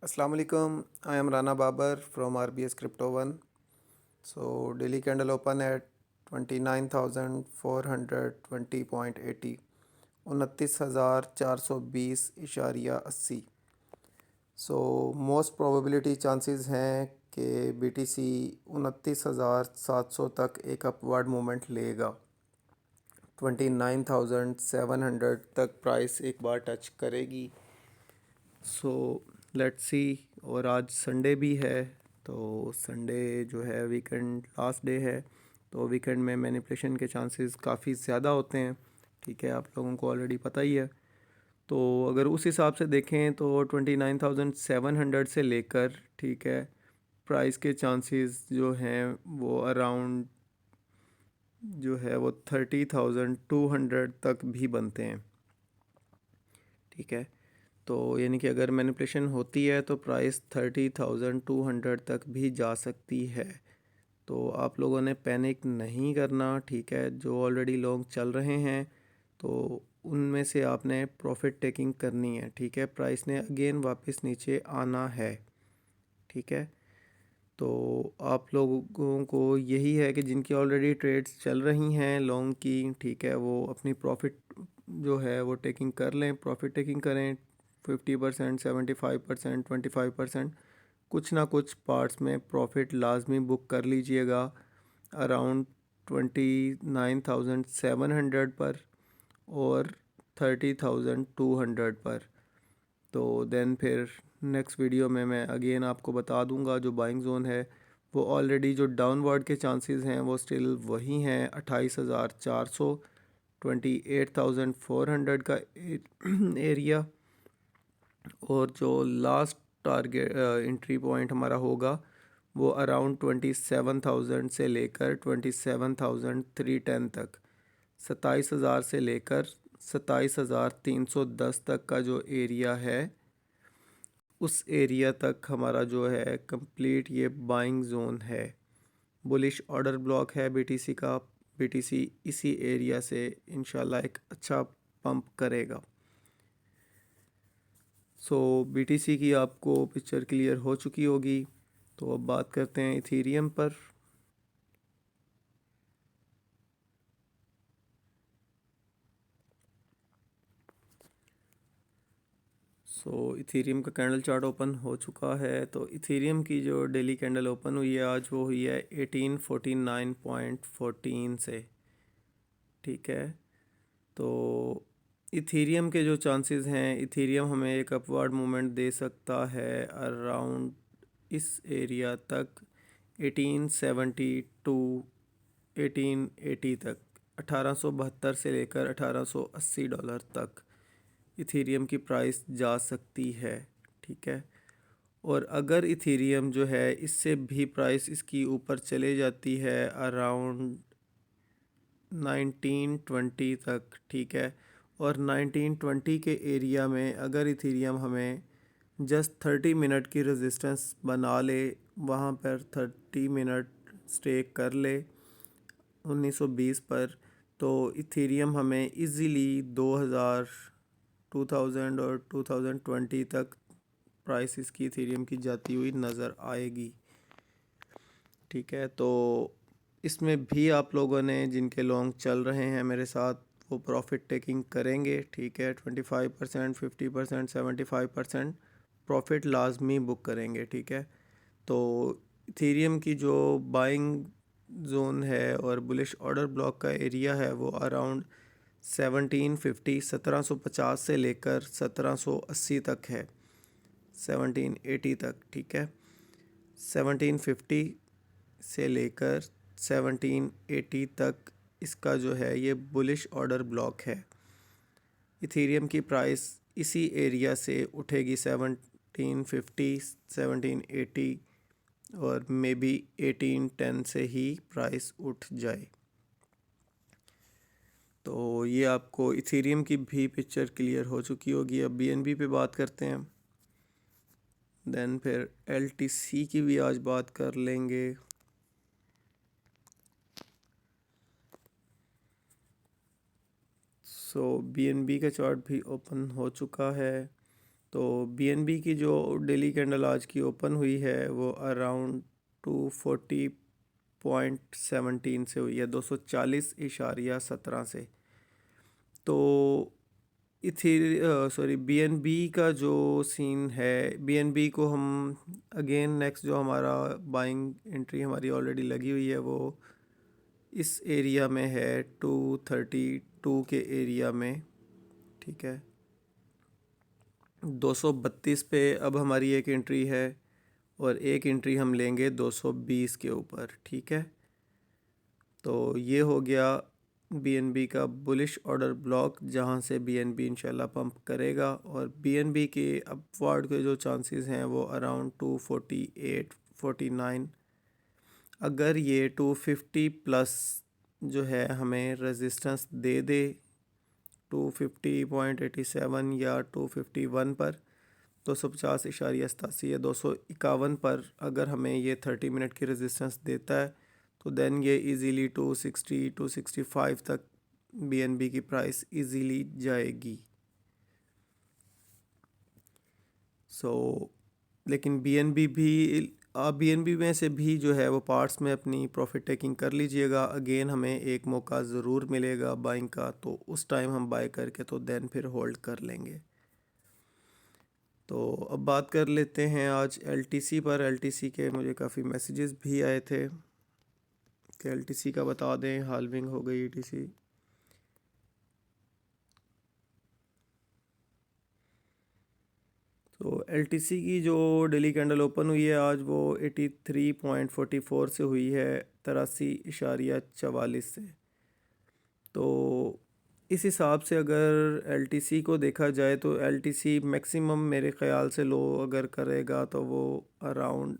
Assalamu alaikum. I am Rana Babar from RBS Crypto One. So daily candle open at 29,420.80, 29,420.80. So most probability chances हैं कि BTC 29,700 तक एक upward movement लेगा। 29,700 तक price एक बार touch करेगी। So let's see. और आज संडे भी है, तो संडे जो है वीकेंड लास्ट डे है, तो वीकेंड में मैनिपुलेशन के चांसेस काफ़ी ज़्यादा होते हैं। ठीक है, आप लोगों को ऑलरेडी पता ही है। तो अगर उस हिसाब से देखें तो 29,700 से लेकर, ठीक है, प्राइस के चांसेस जो हैं वो अराउंड जो है वो 30,200 तक भी बनते हैं। ठीक है, तो यानी कि अगर मैनिपुलेशन होती है तो प्राइस 30,200 तक भी जा सकती है। तो आप लोगों ने पैनिक नहीं करना। ठीक है, जो ऑलरेडी लोग चल रहे हैं तो उनमें से आपने प्रॉफिट टेकिंग करनी है। ठीक है, प्राइस ने अगेन वापस नीचे आना है। ठीक है, तो आप लोगों को यही है कि जिनकी ऑलरेडी ट्रेड्स चल रही हैं लॉन्ग की, ठीक है, वो अपनी प्रॉफिट जो है वो टेकिंग कर लें, प्रॉफिट टेकिंग करें। 50%, 75%, 25%, कुछ ना कुछ पार्ट्स में प्रॉफिट लाजमी बुक कर लीजिएगा अराउंड 29,700 पर और 30,200 पर। तो देन फिर नेक्स्ट वीडियो में मैं अगेन आपको बता दूंगा जो बाइंग जोन है वो ऑलरेडी जो डाउनवर्ड के चांसेस हैं वो स्टिल वही हैं। 28,400, 28,400 का एरिया, और जो लास्ट टारगेट एंट्री पॉइंट हमारा होगा वो अराउंड 27,000 से लेकर 27,310 तक, 27,000 से लेकर 27,310 तक का जो एरिया है उस एरिया तक हमारा जो है कंप्लीट ये बाइंग जोन है। बुलिश ऑर्डर ब्लॉक है बीटीसी का। बीटीसी इसी एरिया से इंशाल्लाह एक अच्छा पंप करेगा। सो बीटीसी की आपको पिक्चर क्लियर हो चुकी होगी। तो अब बात करते हैं इथेरियम पर। सो इथेरियम का कैंडल चार्ट ओपन हो चुका है। तो इथेरियम की जो डेली कैंडल ओपन हुई है आज वो हुई है 1849.14 से। ठीक है, तो इथेरियम के जो चांसेस हैं, इथेरियम हमें एक अपवर्ड मूवमेंट दे सकता है अराउंड इस एरिया तक 1872 1880 तक, 1872 से लेकर $1880 तक इथेरियम की प्राइस जा सकती है। ठीक है, और अगर इथेरियम जो है इससे भी प्राइस इसकी ऊपर चले जाती है अराउंड 1920 तक, ठीक है, और 1920 के एरिया में अगर इथेरियम हमें जस्ट 30 मिनट की रेजिस्टेंस बना ले, वहाँ पर 30 मिनट स्टे कर ले 1920 पर, तो इथेरियम हमें इजीली 2000, 2000 और 2020 तक प्राइस इसकी इथेरियम की जाती हुई नज़र आएगी। ठीक है, तो इसमें भी आप लोगों ने जिनके लॉन्ग चल रहे हैं मेरे साथ वो प्रॉफिट टेकिंग करेंगे। ठीक है, 25%, 50%, 75% प्रॉफिट लाजमी बुक करेंगे। ठीक है, तो इथेरियम की जो बाइंग जोन है और बुलिश ऑर्डर ब्लॉक का एरिया है वो अराउंड 1750, 1750 से लेकर 1780 तक है, 1780 तक। ठीक है, 1750 से लेकर 1780 तक इसका जो है ये बुलिश ऑर्डर ब्लॉक है। इथेरियम की प्राइस इसी एरिया से उठेगी 1750, 1780 और मे बी 1810 से ही प्राइस उठ जाए। तो ये आपको इथेरियम की भी पिक्चर क्लियर हो चुकी होगी। अब बीएनबी पे बात करते हैं, देन फिर एलटीसी की भी आज बात कर लेंगे। सो बीएनबी का चार्ट भी ओपन हो चुका है। तो BNB की जो डेली कैंडल आज की ओपन हुई है वो अराउंड 240.17 से हुई है, 240.17 से। तो BNB का जो सीन है, BNB को हम अगेन नेक्स्ट जो हमारा बाइंग एंट्री हमारी ऑलरेडी लगी हुई है वो इस एरिया में है 232 के एरिया में, ठीक है। 232 पे अब हमारी एक एंट्री है और एक एंट्री हम लेंगे 220 के ऊपर, ठीक है। तो ये हो गया BNB का बुलिश ऑर्डर ब्लॉक, जहाँ से BNB इंशाल्लाह पंप करेगा और BNB के अपवर्ड के जो चांसेस हैं वो अराउंड 248 49। अगर ये 250 प्लस जो है हमें रेजिस्टेंस दे दे 250.87 या 251 पर, 250.87 या 251 पर अगर हमें ये 30 मिनट की रेजिस्टेंस देता है तो देन ये इजीली 260 265 तक BNB की प्राइस इजीली जाएगी। लेकिन BNB में से भी जो है वो पार्ट्स में अपनी प्रॉफिट टेकिंग कर लीजिएगा। अगेन हमें एक मौका ज़रूर मिलेगा बाइंग का, तो उस टाइम हम बाय करके तो देन फिर होल्ड कर लेंगे। तो अब बात कर लेते हैं आज LTC पर। LTC के मुझे काफ़ी मैसेजेस भी आए थे कि LTC का बता दें, हाल्विंग हो गई ETC। तो LTC की जो डेली कैंडल ओपन हुई है आज वो 83.44 से हुई है, 83.44 से। तो इस हिसाब से अगर LTC को देखा जाए तो LTC मैक्सिमम मेरे ख़्याल से लो अगर करेगा तो वो अराउंड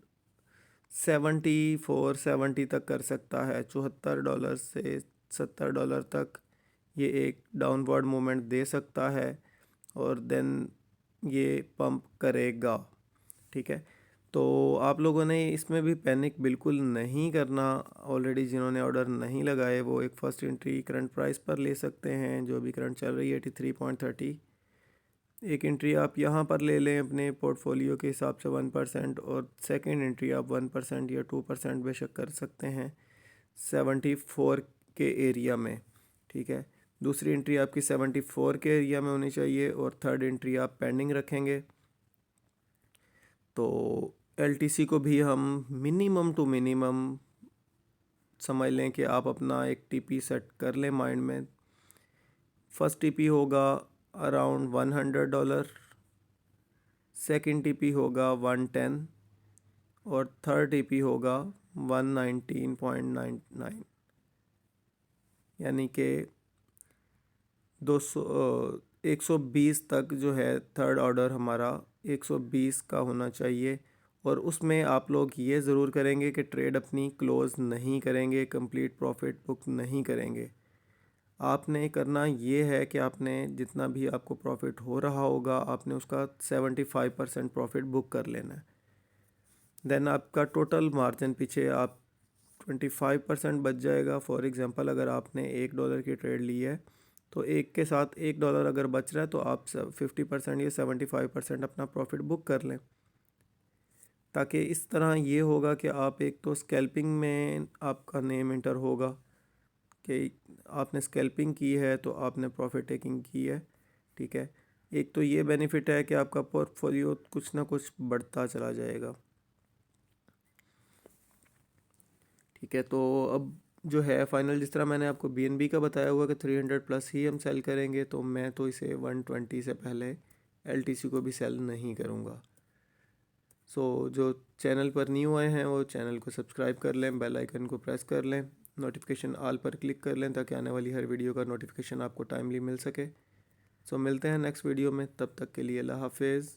74-70 तक कर सकता है। $74 से $70 तक ये एक डाउनवर्ड मूवमेंट दे सकता है और देन ये पंप करेगा, ठीक है। तो आप लोगों ने इसमें भी पैनिक बिल्कुल नहीं करना। ऑलरेडी जिन्होंने ऑर्डर नहीं लगाए वो एक फ़र्स्ट एंट्री करंट प्राइस पर ले सकते हैं, जो भी करंट चल रही है 83.30। एक एंट्री आप यहाँ पर ले लें अपने पोर्टफोलियो के हिसाब से 1%, और सेकंड एंट्री आप 1% या 2% बेशक कर सकते हैं 74 के एरिया में, ठीक है। दूसरी एंट्री आपकी 74 के एरिया में होनी चाहिए और थर्ड एंट्री आप पेंडिंग रखेंगे। तो LTC को भी हम मिनिमम टू मिनिमम समझ लें कि आप अपना एक TP सेट कर लें माइंड में। फर्स्ट TP होगा अराउंड $100, सेकंड TP होगा 110 और थर्ड TP होगा 119.99, यानी कि 120 तक जो है थर्ड ऑर्डर हमारा 120 का होना चाहिए। और उसमें आप लोग ये ज़रूर करेंगे कि ट्रेड अपनी क्लोज़ नहीं करेंगे, कंप्लीट प्रॉफिट बुक नहीं करेंगे। आपने करना ये है कि आपने जितना भी आपको प्रॉफिट हो रहा होगा आपने उसका 75% प्रॉफिट बुक कर लेना है। देन आपका टोटल मार्जिन पीछे आप 25% बच जाएगा। फॉर एग्ज़ाम्पल अगर आपने $1 की ट्रेड ली है तो एक के साथ $1 अगर बच रहा है तो आप 50% या 75% अपना प्रॉफिट बुक कर लें, ताकि इस तरह ये होगा कि आप एक तो स्कैल्पिंग में आपका नेम इंटर होगा कि आपने स्कैल्पिंग की है तो आपने प्रॉफिट टेकिंग की है, ठीक है। एक तो ये बेनिफिट है कि आपका पोर्टफोलियो कुछ ना कुछ बढ़ता चला जाएगा, ठीक है। तो अब जो है फाइनल, जिस तरह मैंने आपको BNB का बताया हुआ कि 300 प्लस ही हम सेल करेंगे, तो मैं तो इसे 120 से पहले LTC को भी सेल नहीं करूँगा। जो चैनल पर न्यू आए हैं वो चैनल को सब्सक्राइब कर लें, बेल आइकन को प्रेस कर लें, नोटिफिकेशन ऑल पर क्लिक कर लें ताकि आने वाली हर वीडियो का नोटिफिकेशन आपको टाइमली मिल सके। मिलते हैं नेक्स्ट वीडियो में, तब तक के लिए अल्लाह हाफिज़।